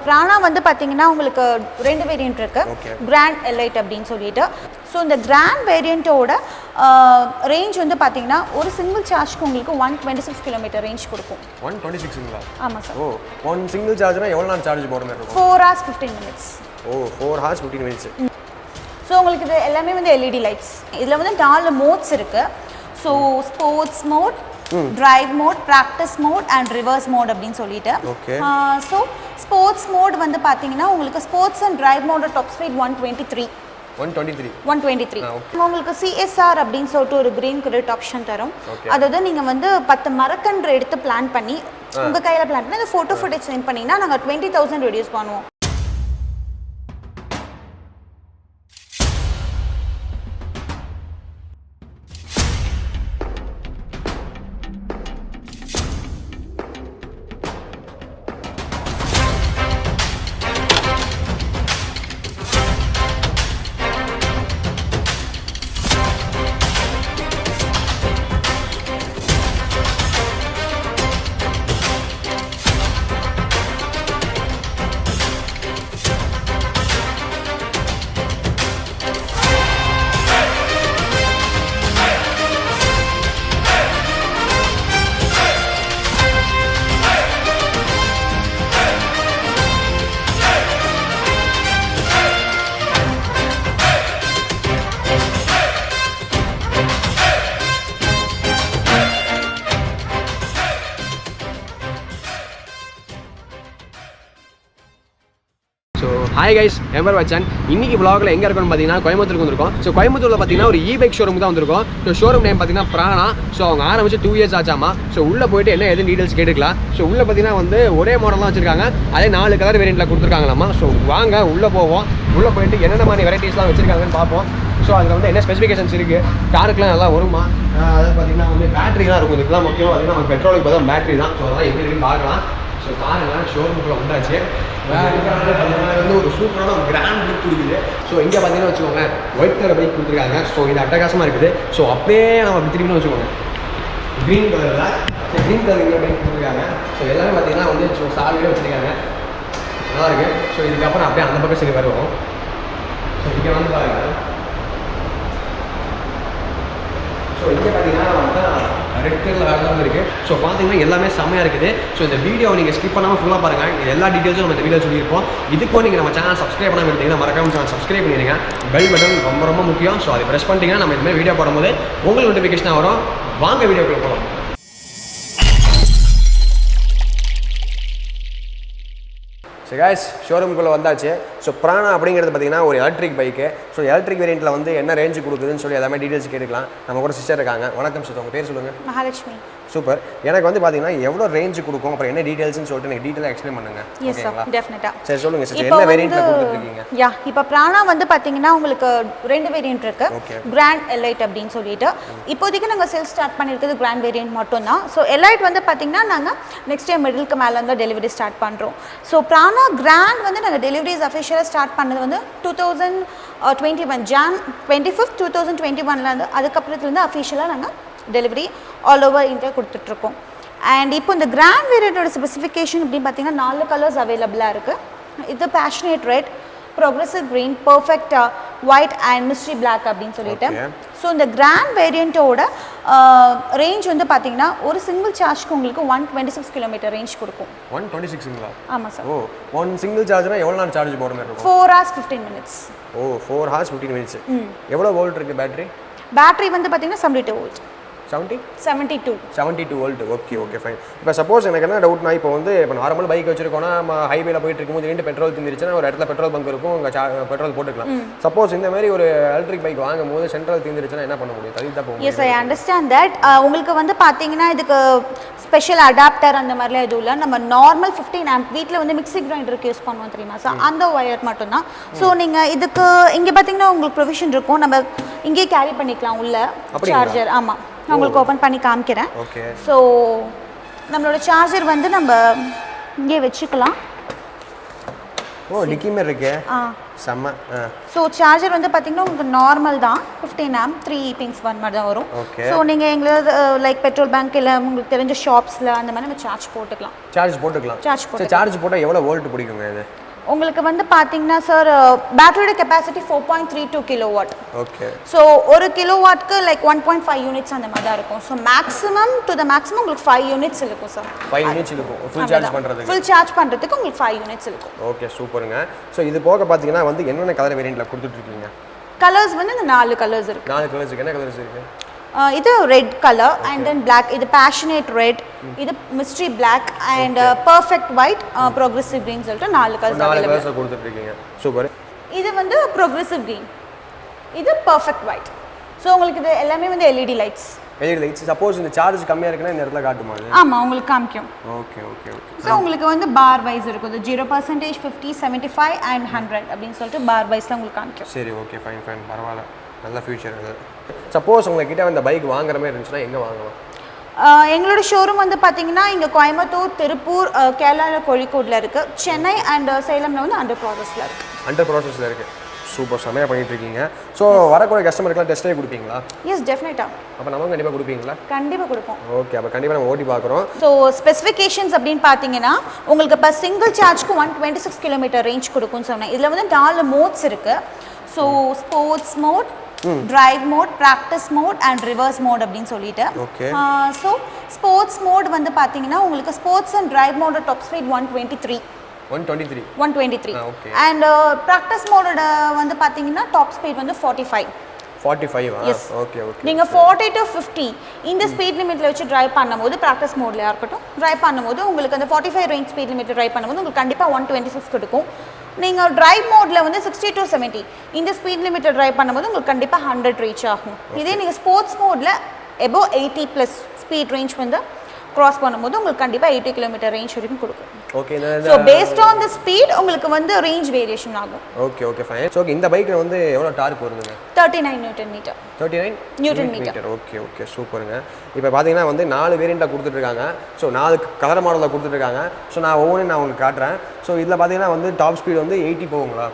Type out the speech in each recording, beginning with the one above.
பிராணா வந்து பார்த்தீங்கன்னா உங்களுக்கு ரெண்டு வேரியன்ட் இருக்கு, கிராண்ட் எலைட் அப்படின்னு சொல்லிட்டு. ஸோ இந்த கிராண்ட் வேரியண்ட்டோட ரேஞ்ச் வந்து பார்த்தீங்கன்னா ஒரு சிங்கிள் சார்ஜ்க்கு உங்களுக்கு 126 கிலோமீட்டர் ரேஞ்ச் கொடுக்கும். 126ங்களா? ஆமாம் சார். ஓ, ஒன் சிங்கிள் சார்ஜ்னா எவ்வளோ நேரம் சார்ஜ் போடுற மாதிரி இருக்கும்? 4 hours 15 minutes. ஓ, 4 hours 15 minutes. ஸோ உங்களுக்கு இது எல்லாமே வந்து எல்இடி லைட்ஸ். இதில் வந்து 4 மோட்ஸ் இருக்கு. So sports mode, drive mode, practice mode and reverse mode அப்படின்னு சொல்லிட்டு. ஸோ ஸ்போர்ட்ஸ் மோட் வந்து பார்த்தீங்கன்னா உங்களுக்கு ஸ்போர்ட்ஸ் அண்ட் டிரைவ் மோட டாப் ஸ்பீட் 123. உங்களுக்கு CSR அப்படின்னு சொல்லிட்டு ஒரு கிரீன் கிரெடிட் ஆப்ஷன் தரும். அதாவது நீங்கள் வந்து 10 மரக்கன்று எடுத்து பிளான் பண்ணி உங்கள் கையில் பிளான் பண்ணி அந்த ஃபோட்டோ ஃபுட்டேஜ் சென்ட் பண்ணிங்கன்னா நாங்கள் 20,000 ரெடியூஸ் பண்ணுவோம். ஹாய் கைஸ், எம்பர் வச்சன். இன்னைக்கு vlogல எங்கே இருக்கோம்னு பார்த்தீங்கன்னா கோயம்புத்தூருக்கு வந்திருக்கோம். ஸோ கோயம்புத்தூரில் பார்த்தீங்கன்னா ஒரு இ-பைக் ஷோரூம் தான் வந்திருக்கோம். ஸோ ஷோரூம் நேம் பார்த்தீங்கன்னா பிராணா. ஸோ அவங்க ஆரம்பிச்சு 2 years ஆச்சாமா. ஸோ உள்ளே போயிட்டு என்ன எதுவும் டீட்டெயில்ஸ் கேட்டுக்கலாம். ஸோ உள்ளே பார்த்தீங்கன்னா வந்து ஒரே மாடல் தான் வச்சிருக்காங்க, அதே 4 கலர் வேரியண்ட்டில் கொடுத்துருக்காங்களாமா. ஸோ வாங்க உள்ளே போவோம். உள்ளே போயிட்டு என்னென்ன மாதிரி வெரைட்டிஸ்லாம் வச்சிருக்காங்கன்னு பார்ப்போம். ஸோ அதில் வந்து என்ன ஸ்பெசிஃபிகேஷன்ஸ் இருக்குது, காருக்குலாம் நல்லா வருமா, அதாவது பார்த்தீங்கன்னா வந்து பேட்டரிலாம் இருக்கும். இதுக்கெல்லாம் முக்கியமாக பார்த்தீங்கன்னா நம்ம பெட்ரோலுக்கு பார்த்தா பேட்டரி தான். ஸோ அதெல்லாம் எப்படி இருக்குன்னு பார்க்கலாம். ஸோ பாருங்கள், ஷோரூமுக்குள்ள வந்தாச்சு. வந்து ஒரு சூப்பரான ஒரு கிராண்ட் லுக் கொடுக்குது. ஸோ இங்கே பார்த்தீங்கன்னா வச்சுக்கோங்க, ஒயிட் கலர் பைக் கொடுத்துருக்காங்க. ஸோ இது அட்டகாசமாக இருக்குது. ஸோ அப்படியே நம்ம அப்படி திரும்பின்னு வச்சுக்கோங்க, க்ரீன் கலரில் க்ரீன் கலர் இங்கே பைக் கொடுத்துருக்காங்க. ஸோ எல்லாமே பார்த்தீங்கன்னா வந்து சாலியாக வச்சுருக்காங்க, நல்லா இருக்குது. ஸோ இதுக்கப்புறம் அப்படியே அந்த பக்கம் சரி வருவோம். ஸோ இங்கே வந்து பாருங்கள். ஸோ இங்கே பார்த்தீங்கன்னா ரெட் கலர் அழகாக இருக்குது. ஸோ பார்த்தீங்கன்னா எல்லாமே செம்மையாக இருக்குது. ஸோ இந்த வீடியோ நீங்கள் ஸ்கிப் பண்ணாமல் ஃபுல்லாக பாருங்கள். எல்லா டீட்டெயில்ஸும் நம்ம இந்த வீடியோ சொல்லியிருப்போம். இதுக்கும் நீங்கள் நம்ம சேனல் சப்ஸ்கிரைப் பண்ணாமல் இருந்தீங்கன்னா மறக்காம சேனல் சப்ஸ்கிரைப் பண்ணிடுங்க. பெல் பட்டன் ரொம்ப ரொம்ப முக்கியம். ஸோ அதை ப்ரெஸ் பண்ணிட்டீங்கன்னா நம்ம இதுமாதிரி வீடியோ போடும்போது உங்களுக்கு நோட்டிஃபிகேஷனாக வரும். வாங்க வீடியோக்குள்ள போகலாம். ஸோ கைஸ், ஷோரூமுக்குள்ளே வந்தாச்சு. ஸோ பிராணா அப்படிங்கிறது பார்த்தீங்கன்னா ஒரு எலக்ட்ரிக் பைக்கு. ஸோ எலக்ட்ரிக் வேரியண்ட்டில் வந்து என்ன ரேஞ்சு கொடுக்குதுன்னு சொல்லி எல்லாமே டீட்டெயில்ஸ் கேட்டுக்கலாம். நம்ம கூட சிஸ்டர் இருக்காங்க. வணக்கம் சிஸ்டர், உங்கள் பேர் சொல்லுங்கள். மகாலட்சுமி. சூப்பர். எனக்கு வந்து பார்த்தீங்கன்னா எவ்வளோ ரேஞ்சு கொடுக்கும், அப்புறம் என்ன டீட்டெயில்ஸ்னு சொல்லிட்டு எனக்கு டீட்டெயிலாக எக்ஸ்பிளைன் பண்ணுங்க. எஸ் சார், டெஃபினட்டா. சரி சொல்லுங்க சிஸ்டர், என்ன வேரியண்ட்ல கொடுத்துருக்கீங்க? இப்போ பிராணா வந்து பார்த்தீங்கன்னா உங்களுக்கு ரெண்டு வேரியன்ட் இருக்கு, கிராண்ட் எலைட் அப்படின்னு சொல்லிட்டு. இப்போதைக்கு நாங்கள் சேல் ஸ்டார்ட் பண்ணியிருக்கிறது கிராண்ட் வேரியன்ட் மட்டும் தான். ஸோ எலைட் வந்து பார்த்தீங்கன்னா நாங்கள் நெக்ஸ்ட் இயர் மிடிலுக்கு மேலே வந்து டெலிவரி ஸ்டார்ட் பண்ணுறோம். ஸோ பிராணா கிராண்ட் வந்து நாங்கள் டெலிவரிஸ் அஃபிஷியலாக ஸ்டார்ட் பண்ணது வந்து 2021 Jan 25th 2021 அதுக்கப்புறத்துலேருந்து அஃபிஷியலாக நாங்கள் டெலிவரி ஆல் ஓவர் இந்தியா கொடுத்துட்ருக்கோம். அண்ட் இப்போ இந்த கிராண்ட் வேரியண்டோட ஸ்பெசிஃபிகேஷன் அப்படின்னு பார்த்தீங்கன்னா 4 கலர்ஸ் அவைலபிளாக இருக்குது. இது passionate red, progressive green, perfect white and mystery black அப்படின்னு சொல்லிட்டு. ஸோ இந்த கிராண்ட் வேரியண்ட்டோட ரேஞ்ச் வந்து பார்த்தீங்கன்னா ஒரு சிங்கிள் சார்ஜ்க்கு உங்களுக்கு 126 கிலோமீட்டர் ரேஞ்ச் கொடுக்கும். 126ங்களா? ஆமாம் சார். ஓ, ஒன் சிங்கிள் சார்ஜ்னா எவ்வளோ நேரம் சார்ஜ் போடுற மாதிரி இருக்கும்? 4 hours 15 minutes. ஓ, 4 hours 15 minutes. எவ்வளோ வோல்ட் இருக்குது பேட்டரி? பேட்டரி வந்து பார்த்தீங்கன்னா 72 volt. 72 volt. Okay okay fine. இப்போ சப்போஸ் எனக்கு என்ன டவுட்னா, இப்போ வந்து இப்போ நார்மல் பைக் வச்சிருக்கோம்னா நம்ம ஹைவேல போயிட்டு இருக்கும்போது திடீர்னு பெட்ரோல் தீர்ந்துருச்சுன்னா ஒரு இடத்துல பெட்ரோல் பங்க் இருக்கும், உங்கள் பெட்ரோல் போட்டுக்கலாம். சப்போஸ் இந்த மாதிரி ஒரு எலக்ட்ரிக் பைக் வாங்கும் போது சென்ட்ரல் தீர்ந்துருச்சுன்னா என்ன பண்ண முடியும்? தள்ளி தான் போகும். Yes, I understand that. உங்களுக்கு வந்து பார்த்தீங்கன்னா இதுக்கு ஸ்பெஷல் அடாப்டர் அந்த மாதிரிலாம் எதுவும் இல்லை. நம்ம நார்மல் 15 amp வீட்டில் வந்து மிக்ஸி கிரைண்டருக்கு யூஸ் பண்ணுவோம் தெரியுமா சார், அந்த ஒயர் மட்டும்தான். ஸோ நீங்கள் இதுக்கு இங்கே பார்த்தீங்கன்னா உங்களுக்கு ப்ரொவிஷன் இருக்கும், நம்ம இங்கே கேரி பண்ணிக்கலாம் உள்ள சார்ஜர். ஆமாம், நான் உங்களுக்கு ஓப்பன் பண்ணி காமிக்கிறேன். ஸோ நம்மளோட சார்ஜர் வந்து நம்ம இங்கே வச்சுக்கலாம். ஓ டிக்கி மாதிரி இருக்கு செம்ம ஸோ சார்ஜர் வந்து பார்த்தீங்கன்னா உங்களுக்கு நார்மல் தான் 15 ஆம்ப் 3 பின்ஸ் ஒன் மாதிரி தான் வரும். ஸோ நீங்கள் எங்களுக்கு லைக் பெட்ரோல் பேங்க் இல்லை உங்களுக்கு தெரிஞ்ச ஷாப்ஸில் அந்த மாதிரி நம்ம சார்ஜ் போட்டுக்கலாம். சார்ஜ் போட்டால் எவ்வளோ வோல்ட் பிடிக்குங்க இது? உங்களுக்கு வந்து பார்த்தீங்கன்னா சார் பேட்டரியோட கெப்பாசிட்டி 4.32 கிலோவாட். ஓகே. ஸோ ஒரு கிலோவாட்க்கு லைக் 1.5 யூனிட்ஸ் அந்த மாதிரி தான் இருக்கும். So maximum to the maximum உங்களுக்கு 5 யூனிட்ஸ் இருக்கும் சார். 5 யூனிட்ஸ் இருக்கும் ஃபுல் சார்ஜ் பண்ணுறதுக்கு. ஃபுல் சார்ஜ் பண்ணுறதுக்கு உங்களுக்கு 5 யூனிட்ஸ் இருக்கும். ஓகே சூப்பருங்க. ஸோ இது போக பார்த்தீங்கன்னா வந்து என்னென்ன கலர் வேரியண்ட்டில் கொடுத்துட்ருக்கீங்க? கலர்ஸ் வந்து இந்த 4 கலர்ஸ் இருக்குது. 4 கலர்ஸ் இருக்குது. என்ன கலர்ஸ் இருக்குது? இது red colour and then black, இது பேஷனேட் ரெட், இது mystery black and perfect white, progressive green சொல்லிட்டு 4 கலர்ஸ் கொடுத்துட்ருக்கீங்க. சூப்பர். இது வந்து ப்ரோக்ரசிவ் கிரீன், இது பர்ஃபெக்ட் ஒயிட். ஸோ உங்களுக்கு இது எல்லாமே வந்து எல்இடி லைட்ஸ். சப்போஸ் இந்த சார்ஜ் கம்மியாக இருக்குன்னா இந்த இடத்துல காட்டுமா? ஆமாம் உங்களுக்கு காமிக்கும். ஓகே. ஸோ உங்களுக்கு வந்து பார் வைஸ் இருக்கும். 0%, 50, 75 அண்ட் 100 அப்படின்னு சொல்லிட்டு பார் வைஸ்லாம் உங்களுக்கு காமிக்கும். சரி ஓகே ஃபைன் பரவாயில்ல, நல்ல ஃபியூச்சர் அது. சப்போஸ் உங்ககிட்ட அந்த பைக் வாங்குற மாதிரி இருந்துச்சுன்னா எங்கே வாங்கலாம்? எங்களோட ஷோரூம் வந்து பார்த்தீங்கன்னா இங்கே கோயம்புத்தூர், திருப்பூர், கேரளாவில் கோழிக்கோடில் இருக்குது. சென்னை அண்ட் சேலமில் வந்து அண்டர் ப்ராசஸில் இருக்குது. சூப்பர், செமையாக பண்ணிட்டு இருக்கீங்க. ஸோ வரக்கூடிய கஸ்டமருக்குலாம் டெஸ்ட் ட்ரைவ் கொடுப்பீங்களா? எஸ் டெஃபினட்டாக. அப்போ நம்ம கண்டிப்பாக கொடுப்பீங்களா? கண்டிப்பாக கொடுப்போம். ஓகே, அப்போ கண்டிப்பாக நம்ம ஓட்டி பார்க்குறோம். ஸோ ஸ்பெசிஃபிகேஷன்ஸ் அப்படின்னு பார்த்தீங்கன்னா உங்களுக்கு இப்போ சிங்கிள் சார்ஜ்க்கு 126 கிலோமீட்டர் ரேஞ்ச் கொடுக்கும்னு சொன்னேன். இதில் வந்து 4 மோட்ஸ் இருக்குது. So sports mode, drive mode, practice mode and reverse mode அப்படின்னு சொல்லிட்டு. ஸோ ஸ்போர்ட்ஸ் மோட் வந்து பார்த்தீங்கன்னா உங்களுக்கு ஸ்போர்ட்ஸ் அண்ட் டிரைவ் மோட டாப் ஸ்பீட் 123 அண்ட் ப்ராக்டிஸ் மோடோட வந்து பார்த்தீங்கன்னா டாப் ஸ்பீட் வந்து 45. ஓகே. நீங்கள் 40 to 50 இந்த ஸ்பீட் லிமிட்டில் வச்சு ட்ரைவ் பண்ணும்போது ப்ராக்டிஸ் மோட்லையாக இருக்கட்டும் ட்ரைவ் பண்ணும்போது உங்களுக்கு அந்த 45 ரேஞ்ச் ஸ்பீட் லிமிட் ட்ரைவ் பண்ணும்போது உங்களுக்கு கண்டிப்பாக 126 கொடுக்கும். நீங்கள் ட்ரைவ் மோடில் வந்து 60 to 70 இந்த ஸ்பீட் லிமிட்டை ட்ரைவ் பண்ணும்போது உங்களுக்கு கண்டிப்பாக 100 ரீச் ஆகும். இதே நீங்கள் ஸ்போர்ட்ஸ் மோடில் எபோவ் 80+ ஸ்பீட் ரேஞ்ச் வந்து கிராஸ் பண்ணும்போது உங்களுக்கு கண்டிப்பாக 80 கிலோமீட்டர் ரேஞ்ச் வரைக்கும் கொடுக்கும். Okay. So based on the speed உங்களுக்கு வந்து ரேஞ்ச் வேரியேஷன் ஆகும். Okay fine. ஸோ இந்த பைக்கில் வந்து எவ்வளோ டார்க் வருதுங்க? 39 newton metre. 39 newton metre. Okay சூப்பருங்க. இப்போ பார்த்தீங்கன்னா வந்து 4 வேரியண்ட்டில் கொடுத்துட்ருக்காங்க. ஸோ 4 கலர் மாடலில் கொடுத்துட்ருக்காங்க. ஸோ நான் ஒவ்வொன்றும் நான் உங்களுக்கு காட்டுறேன். ஸோ இதில் பார்த்தீங்கன்னா வந்து டாப் ஸ்பீட் வந்து 80 போகுங்களா?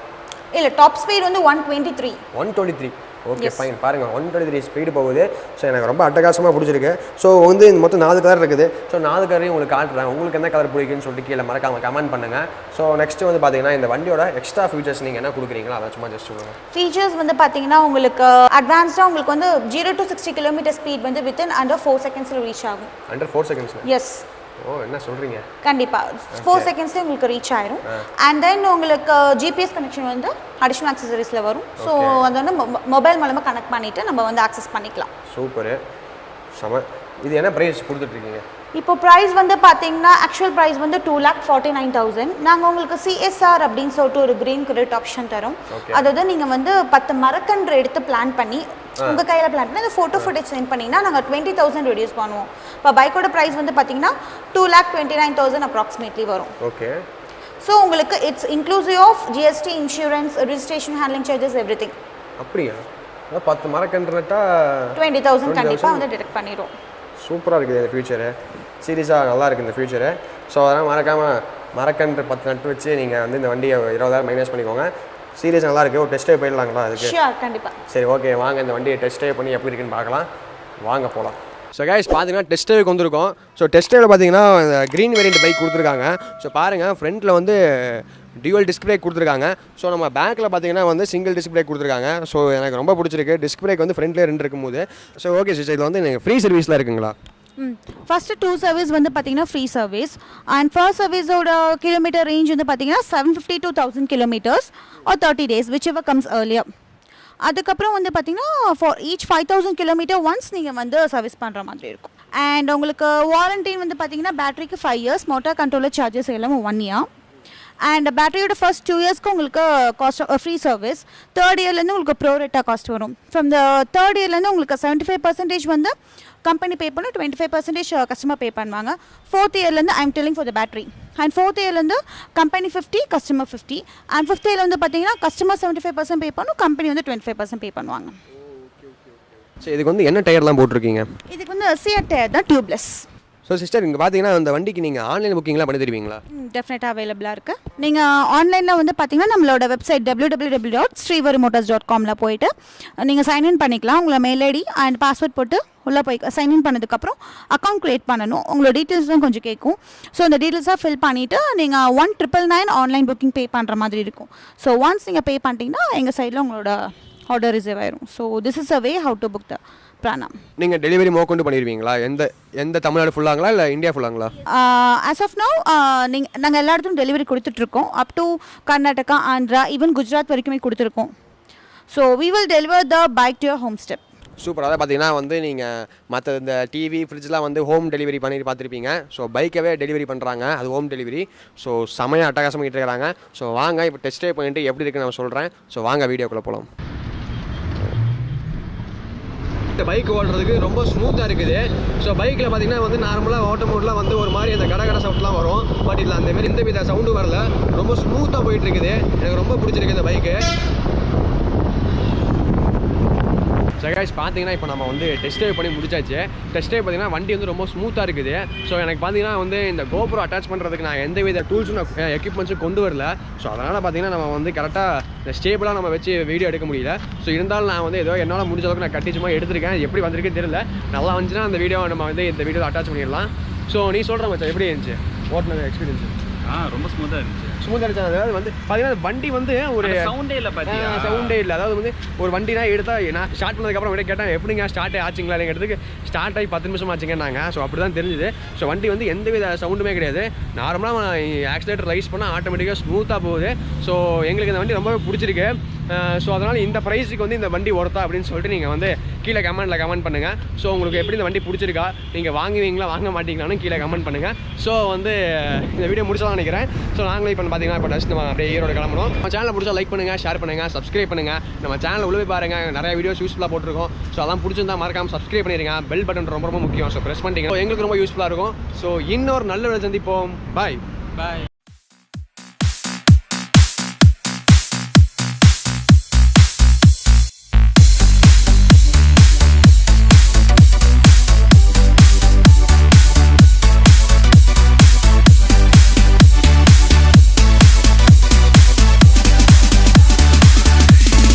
இல்லை, டாப் ஸ்பீட் வந்து 123. Okay fine. பாருங்கள் 123 ஸ்பீடு போகுது. ஸோ எனக்கு ரொம்ப அட்டகாசமாக பிடிச்சிருக்கு. ஸோ வந்து இந்த மொத்தம் 4 கலர் இருக்குது. ஸோ 4 கலரையும் உங்களுக்கு காட்டுறேன். உங்களுக்கு எந்த கலர் பிடிக்குன்னு சொல்லிட்டு கீழே மறக்காம கமெண்ட் பண்ணுங்கள். ஸோ நெக்ஸ்ட் வந்து பார்த்தீங்கன்னா இந்த வண்டியோட எக்ஸ்ட்ரா ஃபீச்சர்ஸ் நீங்கள் என்ன கொடுக்குறீங்களா அதை சும்மா ஜஸ்ட் சொல்லுங்கள். ஃபீச்சர்ஸ் வந்து பார்த்தீங்கன்னா உங்களுக்கு அட்வான்ஸ்டாக உங்களுக்கு வந்து 0 to 60 கிலோமீட்டர் ஸ்பீட் வந்து வித்தின் அண்டர் 4 செகண்ட்ஸில் ரீச் ஆகும். Under 4 seconds? எஸ். ஓ, என்ன சொல்கிறீங்க? கண்டிப்பாக 4 செகண்ட்ஸ்லேயே உங்களுக்கு ரீச் ஆயிரும். அண்ட் தென் உங்களுக்கு ஜிபிஎஸ் கனெக்ஷன் வந்து அடிஷ்னல் ஆக்சசரிஸில் வரும். ஸோ அதை வந்து மொபைல் மூலமாக கனெக்ட் பண்ணிவிட்டு நம்ம வந்து ஆக்சஸ் பண்ணிக்கலாம். சூப்பரு, செம. இது என்ன ப்ரைஸ் கொடுத்துட்ருக்கீங்க? இப்போ ப்ரைஸ் வந்து பார்த்தீங்கன்னா ஆக்சுவல் ப்ரைஸ் வந்து 2,49,000. நாங்கள் உங்களுக்கு சிஎஸ்ஆர் அப்படின்னு சொல்லிட்டு ஒரு கிரீன் கிரெடிட் ஆப்ஷன் தரோம். அதாவது நீங்கள் வந்து 10 மரக்கன்று எடுத்து பிளான் பண்ணி உங்கள் கையில் பிளான் பண்ணி அந்த ஃபோட்டோ ஃபுட்டேஜ் சென்ட் பண்ணிங்கன்னா நாங்கள் 20,000 ரெடியூஸ் பண்ணுவோம். இப்போ பைக்கோட ப்ரைஸ் வந்து பார்த்தீங்கன்னா 2,29,000 அப்ராக்சிமேட்லி வரும். ஓகே. ஸோ உங்களுக்கு it's inclusive of GST, insurance, registration, handling charges, everything. அப்படியா? 10 மரக்கன்றுட்டா 20,000 கண்டிப்பாக வந்து டிடெக்ட் பண்ணிடுவோம். சூப்பராக இருக்குது இந்த ஃபியூச்சரு. சீரியஸாக நல்லா இருக்குது இந்த ஃபியூச்சரு. ஸோ அதெல்லாம் மறக்காமல் மரக்கன்று 10 நட்டு வச்சு நீங்கள் வந்து இந்த வண்டியை 20,000 மைனஸ் பண்ணிக்கோங்க. சீரியஸாக நல்லா இருக்குது. ஒரு டெஸ்ட் ட்ரைவ் போயிடலாங்களா அதுக்கு? கண்டிப்பாக. சரி ஓகே, வாங்க இந்த வண்டியை டெஸ்ட் ட்ரைவ் பண்ணி எப்படி இருக்குன்னு பார்க்கலாம். வாங்க போகலாம். ஸோ கைஸ் பார்த்தீங்கன்னா டெஸ்ட் ட்ரைவுக்கு வந்திருக்கோம். ஸோ டெஸ்ட் ட்ரைவில் பார்த்தீங்கன்னா க்ரீன் வேரியண்ட் பைக் கொடுத்துருக்காங்க. ஸோ பாருங்கள் ஃப்ரண்ட்டில் வந்து டியூவல் டிஸ்க் பிரேக் கொடுத்துருக்காங்க. ஸோ நம்ம பேக்கில் பார்த்தீங்கன்னா வந்து சிங்கிள் டிஸ்க் பிரேக் கொடுத்துருக்காங்க. ஸோ எனக்கு ரொம்ப பிடிச்சிருக்கு. டிஸ்க் பிரேக் வந்து ஃப்ரண்ட்லேயே 2 இருக்கும்போது. ஸோ ஓகே சிஸ்டர், இதில் வந்து நீங்கள் ஃப்ரீ சர்வீஸ்லாம் இருக்குங்களா? ஃபர்ஸ்ட் 2 சர்வீஸ் வந்து பார்த்தீங்கன்னா ஃப்ரீ சர்வீஸ். அண்ட் ஃபர்ஸ்ட் சர்வீஸோட கிலோமீட்டர் ரேஞ்ச் வந்து பார்த்தீங்கன்னா 750 to 1000 kilometres or 30 days whichever comes earlier. அதுக்கப்புறம் வந்து பார்த்தீங்கன்னா ஃபார் ஈச் 5,000 கிலோமீட்டர் ஒன்ஸ் நீங்கள் வந்து சர்வீஸ் பண்ணுற மாதிரி இருக்கும். அண்ட் உங்களுக்கு வாரண்டி வந்து பார்த்தீங்கன்னா பேட்டரிக்கு 5 years, மோட்டார் கண்ட்ரோலர் சார்ஜஸ் எல்லாமே 1 year. அண்ட் பேட்டரியோட ஃபர்ஸ்ட் 2 இயர்ஸ்க்கு உங்களுக்கு காஸ்ட் ஃப்ரீ சர்வீஸ். 3rd இயர்லேருந்து உங்களுக்கு ப்ரோ ரேட்டாக காஸ்ட் வரும். ஃப்ரம் த 3rd இயர்லேருந்து உங்களுக்கு 75% வந்து கம்பெனி பே பண்ணி 25% கஸ்டமர் பே பண்ணுவாங்க. 4th இயர்லேருந்து I'm telling for the battery. And 4th இயர்லேருந்து கம்பெனி 50, கஸ்டமர் 50. அண்ட் 5th இயர்ல வந்து பார்த்தீங்கன்னா கஸ்டமர் 75% பே பண்ணும், கம்பெனி வந்து 25% பே பண்ணுவாங்க. ஸோ இதுக்கு வந்து என்ன டயர்லாம் போட்டிருக்கீங்க? இதுக்கு வந்து சிஆர் டயர் தான், டியூப்லெஸ். ஸோ சிஸ்டர் இங்கே பார்த்தீங்கன்னா அந்த வண்டிக்கு நீங்கள் ஆன்லைன் புக்கிங்லாம் பண்ணி தருவீங்களா? டெஃபினட்டாக அவைலபிளாக இருக்குது. நீங்கள் ஆன்லைனில் வந்து பார்த்தீங்கன்னா நம்மளோட வெப்சைட் www.srivarumotors.comல போயிட்டு நீங்கள் சைன்இன் பண்ணிக்கலாம். உங்களை மெயில் ஐடி அண்ட் பாஸ்வேர்ட் போட்டு உள்ளே போய் சைன்இன் பண்ணதுக்கப்புறம் அக்கௌண்ட் க்ரியேட் பண்ணணும். உங்களோட டீட்டெயில்ஸ்லாம் கொஞ்சம் கேட்கும். ஸோ அந்த டீட்டெயில்ஸாக ஃபில் பண்ணிவிட்டு நீங்கள் 1999 ஆன்லைன் புக்கிங் பே பண்ணுற மாதிரி இருக்கும். ஸோ ஒன்ஸ் நீங்கள் பே பண்ணிட்டீங்கன்னா எங்கள் சைடில் உங்களோட ஆர்டர் ரிசீவ் ஆயிரும். So this is a way how to book the Prana. நீங்கள் டெலிவரி மோக்கொண்டு பண்ணிடுவீங்களா? எந்த தமிழ்நாடு ஃபுல்லாங்களா இல்லை இந்தியா ஃபுல்லாங்களா? ஆஸ் ஆஃப் நவ் நாங்கள் எல்லா இடத்துலையும் டெலிவரி கொடுத்துட்ருக்கோம். Up to Karnataka, Andhra, even Gujarat வரைக்குமே கொடுத்துருக்கோம். So we will deliver the bike to your home step. Super. அதாவது பார்த்தீங்கன்னா வந்து நீங்கள் மற்ற இந்த டிவி ஃப்ரிட்ஜ்லாம் வந்து ஹோம் டெலிவரி பண்ணி பார்த்துருப்பீங்க. ஸோ பைக்கவே டெலிவரி பண்ணுறாங்க, அது ஹோம் டெலிவரி. ஸோ செமையாக அட்டகாசம் பண்ணிட்டு இருக்கிறாங்க. ஸோ வாங்க இப்போ டெஸ்ட் ட்ரைவ் பண்ணிட்டு எப்படி இருக்குன்னு நான் சொல்கிறேன். ஸோ வாங்க வீடியோக்குள்ளே போகலாம். இந்த பைக் ஓடுறதுக்கு ரொம்ப ஸ்மூத்தாக இருக்குது. ஸோ பைக்கில் பார்த்தீங்கன்னா வந்து நார்மலாக ஓட்டும் போதெல்லாம் வந்து ஒரு மாதிரி அந்த கடகட சவுண்ட்லாம் வரும். பட் இதில் அந்தமாரி எந்த வித சவுண்டும் வரல. ரொம்ப ஸ்மூத்தாக போயிட்டு இருக்குது. எனக்கு ரொம்ப பிடிச்சிருக்கு இந்த பைக்கு. ஸோ கைஸ் பார்த்தீங்கன்னா இப்போ நம்ம வந்து டெஸ்ட் ட்ரைவ் பண்ணி முடிச்சாச்சு. டெஸ்ட் ட்ரைவ் பார்த்தீங்கன்னா வண்டி வந்து ரொம்ப ஸ்மூத்தாக இருக்குது. ஸோ எனக்கு பார்த்தீங்கன்னா வந்து இந்த கோப்ரோ அட்டாச் பண்ணுறதுக்கு நான் எந்த வித டூல்ஸும் நான் எக்யூப்மெண்ட்ஸும் கொண்டு வரல. ஸோ அதனால் பார்த்தீங்கன்னா நம்ம வந்து கரெக்டாக இந்த ஸ்டேபிளாக நம்ம வச்சு வீடியோ எடுக்க முடியல. ஸோ இருந்தாலும் நான் வந்து ஏதோ என்னால் முடிஞ்ச அளவுக்கு நான் கட்டி சும்மா எடுத்திருக்கேன். எப்படி வந்திருக்குன்னு தெரியல. நல்லா வந்துச்சுன்னா அந்த வீடியோ நம்ம வந்து இந்த வீடியோவில் அட்டாச் பண்ணிடலாம். ஸோ நீ சொல்கிற மச்சான் எப்படி இருந்துச்சு ஓட்டினது எக்ஸ்பீரியன்ஸு? ரொம்ப ஸ்மூத்தாக இருந்துச்சு. ஸ்மூத்தாக இருந்துச்சு. அதாவது வந்து பார்த்தீங்கன்னா வண்டி வந்து ஒரு சவுண்டே இல்லை. பார்த்தீங்கன்னா சவுண்டே இல்லை. அதாவது வந்து ஒரு வண்டினா எடுத்தால் நான் ஸ்டார்ட் பண்ணதுக்கப்புறம் விட கேட்டேன் எப்படிங்க ஸ்டார்ட் ஆச்சுங்களா எடுத்துக்கு ஸ்டார்ட் ஆகி 10 நிமிஷம் ஆச்சுங்கன்னாங்க. ஸோ அப்படி தான் தெரிஞ்சுது. ஸோ வண்டி வந்து எந்த வித சவுண்டுமே கிடையாது. நார்மலாக ஆக்சிலேட்டர் ரைஸ் பண்ணால் ஆட்டோமேட்டிக்காக ஸ்மூத்தாக போகுது. ஸோ எங்களுக்கு இந்த வண்டி ரொம்பவே பிடிச்சிருக்கு. ஸோ அதனால் இந்த ப்ரைஸுக்கு வந்து இந்த வண்டி ஒர்த்தா அப்படின்னு சொல்லிட்டு நீங்கள் வந்து கீழே கமெண்ட் பண்ணுங்கள். ஸோ உங்களுக்கு எப்படி இந்த வண்டி பிடிச்சிருக்கா, நீங்கள் வாங்குவீங்களா வாங்க மாட்டீங்களான்னு கீழே கமெண்ட் பண்ணுங்கள். ஸோ வந்து இந்த வீடியோ முடிச்சதான் நினைக்கிறேன். ஸோ நாங்களும் இப்போ பார்த்தீங்கன்னா இப்போ டஸ்ட் நம்ம அப்படியே ஈரோடு கிளம்பணும். நம்ம சேனலை பிடிச்சா லைக் பண்ணுங்கள், ஷேர் பண்ணுங்கள், சப்ஸ்கிரைப் பண்ணுங்கள். நம்ம சேனலில் உள்ள போய் பாருங்கள், நிறைய வீடியோஸ் யூஸ்ஃபுல்லாக போட்டிருக்கோம். ஸோ அதெல்லாம் பிடிச்சிருந்தா மறக்காம சப்ஸ்கிரைப் பண்ணிடுங்க. பெல் பட்டன் ரொம்ப ரொம்ப முக்கியம். ஸோ ப்ரெஸ் பண்ணிட்டீங்க. ஸோ எங்களுக்கு ரொம்ப யூஸ்ஃபுல்லாக இருக்கும். ஸோ இன்னொரு நல்ல சந்திப்போம். பாய்.